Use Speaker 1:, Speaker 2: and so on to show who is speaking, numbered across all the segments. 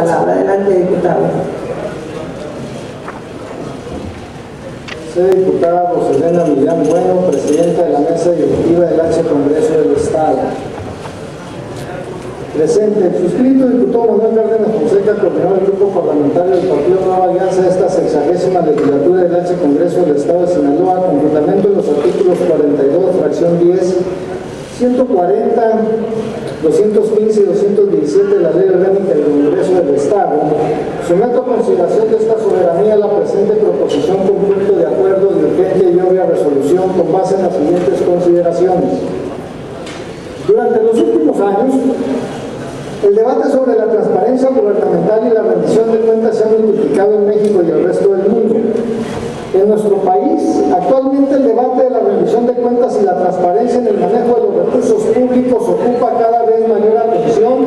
Speaker 1: Palabra, adelante, diputado.
Speaker 2: Soy diputada Roselena Millán Bueno, presidenta de la mesa directiva del H Congreso del Estado. Presente, suscrito, diputado Manuel Cárdenas Fonseca, coordinador del grupo parlamentario del Partido Nueva Alianza de esta 60ª legislatura del H Congreso del Estado de Sinaloa, con fundamento en los artículos 42, fracción 10, 140, 215 y 217 de la Ley Orgánica del Congreso del Estado, someto a consideración de esta soberanía la presente proposición con punto de acuerdo de urgente y obvia resolución con base en las siguientes consideraciones. Durante los últimos años, el debate sobre la transparencia gubernamental y la rendición de cuentas se ha multiplicado en México y el resto del mundo. En nuestro país, actualmente el debate de la rendición de cuentas y la transparencia en el manejo de los recursos públicos ocupa cada vez mayor atención,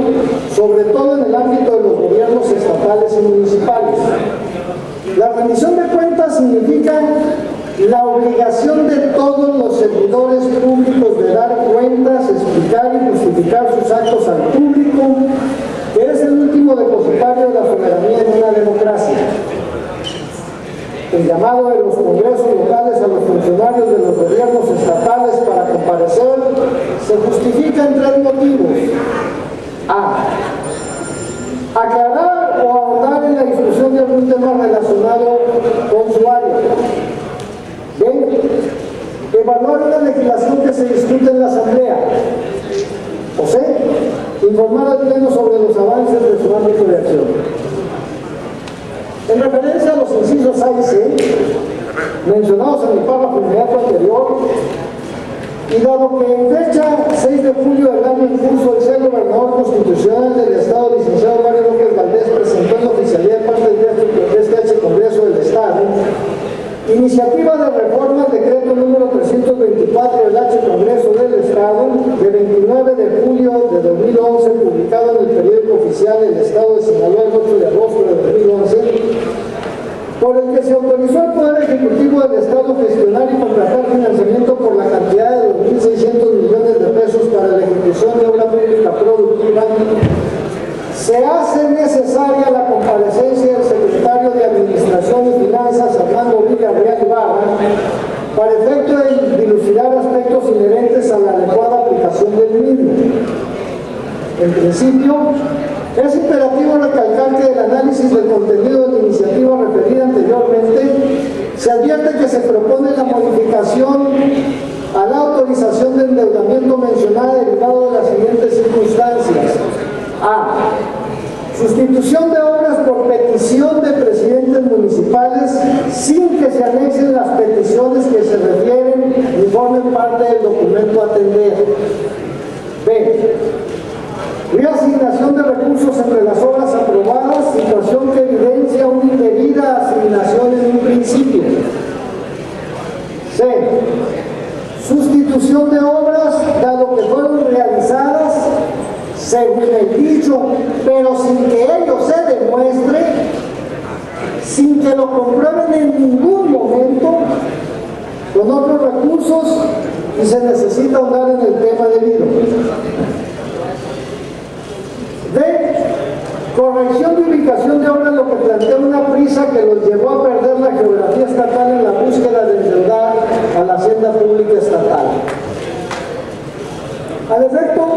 Speaker 2: sobre todo en el ámbito de los gobiernos estatales y municipales. La rendición de cuentas significa la obligación de todos los servidores públicos de dar cuentas, explicar y justificar sus actos al público, que es el último depositario de la soberanía en una democracia. El llamado de los congresos locales a los funcionarios de los gobiernos estatales para comparecer se justifica en tres motivos. A. Aclarar o ahondar en la discusión de algún tema relacionado con su área. B. Evaluar una legislación que se discute en la Asamblea. O C. Informar al Pleno sobre los avances de su ámbito de acción. En referencia a los incisos A y C, mencionados en el párrafo inmediato anterior, y dado que en fecha 6 de julio del año en curso el señor gobernador constitucional del Estado, licenciado Mario López Valdés, presentó en la oficialía de parte de este H Congreso del Estado iniciativa de reforma al decreto número 324 del H Congreso del Estado de 29 de julio de 2011, publicado en el periódico oficial del Estado de Sinaloa el 8 de agosto de 2011, por el que se autorizó al Poder Ejecutivo del Estado gestionar y contratar financiamiento por la cantidad de 2.600 millones de pesos para la ejecución de obra pública productiva. Se hace necesaria la comparecencia del secretario de Administración y Finanzas, Armando Villarreal Ibarra, para efecto de dilucidar aspectos inherentes a la adecuada aplicación del mismo. En principio, es imperativo recalcar que el análisis del contenido de la iniciativa referida anteriormente se advierte que se propone la modificación a la autorización de endeudamiento mencionada derivado de las siguientes circunstancias. A. Sustitución de obras por petición de presidentes municipales sin que se anexen las peticiones que se refieren y formen parte del documento a atender. B. Reasignación de recursos entre las obras aprobadas, situación que evidencia una indebida asignación en un principio. C. Sustitución de obras dado que fueron realizadas según el dicho, pero sin que ello se demuestre, sin que lo comprueben en ningún momento, con otros recursos, y se necesita ahondar en el tema debido. D. Corrección de ubicación de obras, lo que plantea una prisa que los llevó a perder la geografía estatal en la búsqueda de endeudar a la hacienda pública estatal. Al efecto,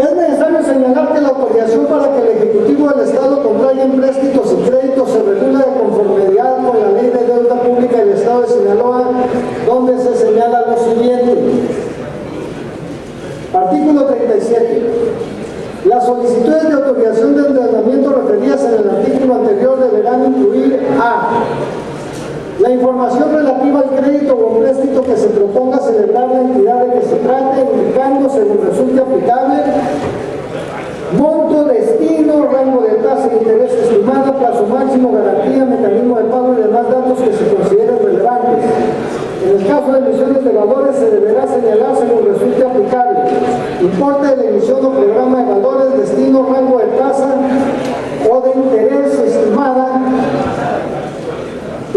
Speaker 2: es necesario señalar que la autorización para que el Ejecutivo del Estado contraiga empréstitos y créditos se regula de conformidad con la Ley de Deuda Pública del Estado de Sinaloa, donde se señala lo siguiente. Artículo 37. Las solicitudes de autorización de endeudamiento referidas en el artículo anterior deberán incluir A. La información relativa al crédito o empréstito que se proponga celebrar la entidad de que se trate, indicando, según resulte aplicable, monto, destino, rango de tasa de interés estimado, plazo máximo, garantía, mecanismo de pago y demás datos que se consideren relevantes. En el caso de emisiones de valores se deberá señalar, según resulte aplicable, importe de la emisión o programa de valores, destino, rango de tasa o de interés estimada,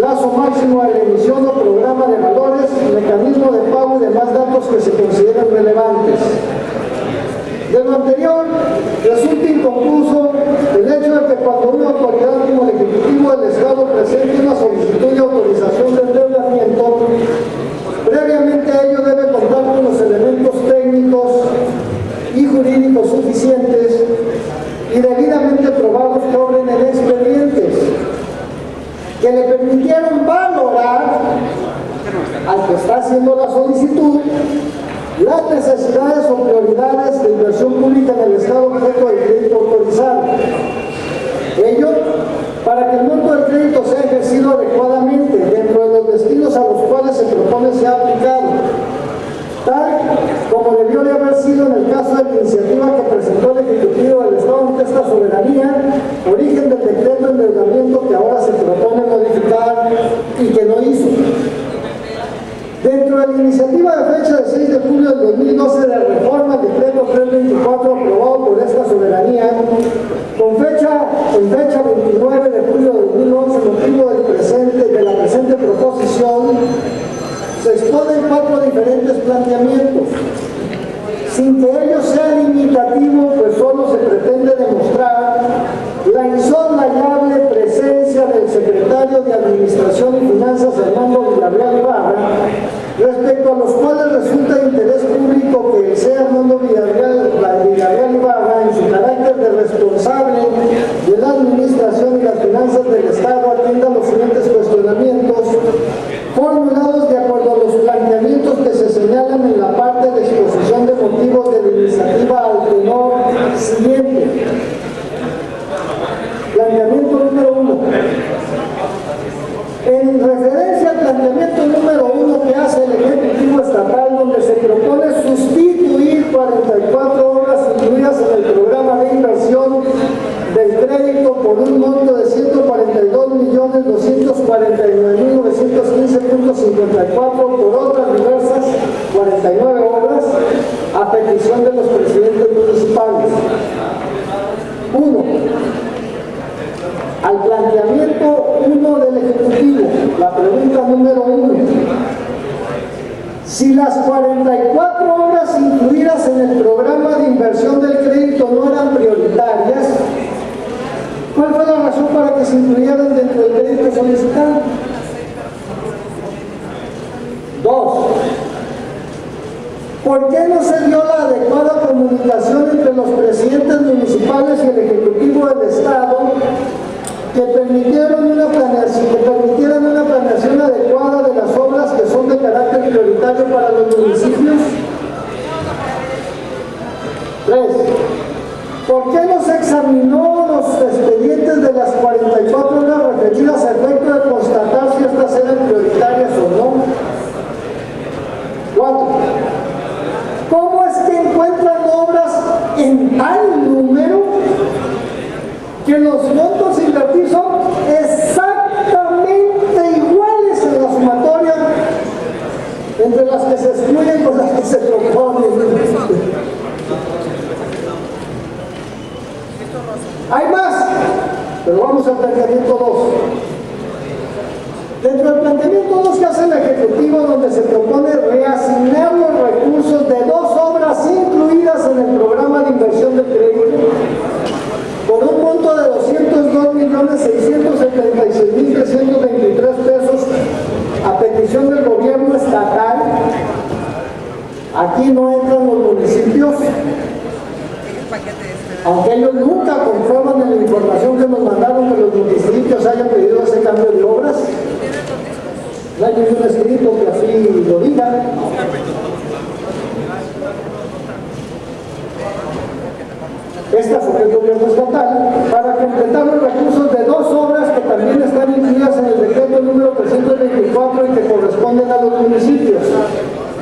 Speaker 2: plazo máximo de la emisión o programa de valores, mecanismo de pago y demás datos que se consideren relevantes. De lo anterior, resulta inconcluso el hecho de que suficientemente probados que obren en expedientes que le permitieron valorar al que está haciendo la solicitud las necesidades o prioridades de inversión pública en el Estado objeto del crédito autorizado. Ello para que el monto del crédito sea ejercido adecuadamente dentro de los destinos a los cuales se propone sea aplicado, tal como debió de haber sido en el caso de la iniciativa que presentó el Ejecutivo del Estado ante esta soberanía, origen del decreto de endeudamiento que ahora se propone modificar y que no hizo. Dentro de la iniciativa de fecha del 6 de julio del 2012 de reforma al decreto 324 aprobado por esta soberanía, en fecha 29 de julio de 2011, motivo de la presente proposición, se exponen 4 diferentes planteamientos. Sin que ello sea limitativo, pues solo se pretende demostrar la insoslayable presencia del secretario de Administración y Finanzas, Armando Villarreal Ibarra, respecto a los cuales resulta de interés público que el sea Armando Villarreal Ibarra, en su carácter de responsable de la Administración y las Finanzas del Estado, atienda los siguientes cuestionamientos formulados de acuerdo a los planteamientos que se señalan en la parte de exposición de motivos de la iniciativa al tenor siguiente. Planteamiento número 1. En referencia al planteamiento número 1 que hace el Ejecutivo Estatal, donde se propone sustituir 44 obras incluidas en el programa de inversión del crédito por un monto de 142.249.915.54 por otras diversas 49 obras a petición de los presidentes municipales. 1. Al planteamiento 1 del Ejecutivo, la pregunta número 1. Si las 44 obras incluidas en el programa de inversión del crédito no eran prioritarias, ¿cuál fue la razón para que se incluyeran dentro del crédito solicitado? 2. ¿Por qué no se dio la adecuada comunicación entre los presidentes municipales y el Ejecutivo del Estado que permitieran una planeación adecuada de las obras que son de carácter prioritario para los municipios? 3. ¿Por qué no se examinó los expedientes de las 44 obras referidas a efecto de constatar si estas eran prioritarias o no? 4. ¿Cómo es que encuentran obras en tal número que los montos a invertir son exactamente iguales en la sumatoria entre las que se excluyen con las que se proponen? Hay más, pero vamos al planteamiento 2. Dentro del planteamiento 2 que hace el Ejecutivo, donde se propone reasignar los recursos de 2 obras incluidas en el programa de inversión del crédito por un monto de 202.676.323 pesos a petición del gobierno estatal. Aquí no entran los municipios, aunque ellos nunca comprueban en la información que nos mandaron que los municipios hayan pedido ese cambio de obras. No hay ningún escrito que así lo diga. Esta fue el gobierno estatal para completar los recursos de 2 obras que también están incluidas en el decreto número 324 y que corresponden a los municipios.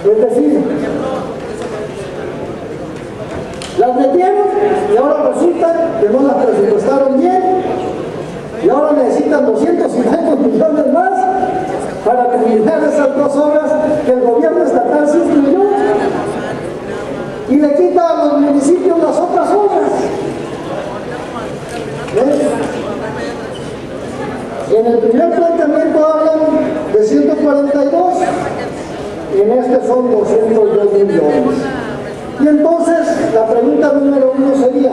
Speaker 2: Es decir, las metieron y ahora resulta que no las presupuestaron bien y ahora necesitan 250 millones más para terminar esas 2 obras que el gobierno estatal se incluyó y le quita a los municipios las otras obras. En el primer planteamiento hablan de 142, en este son 202 millones. Y entonces la pregunta número 1 sería,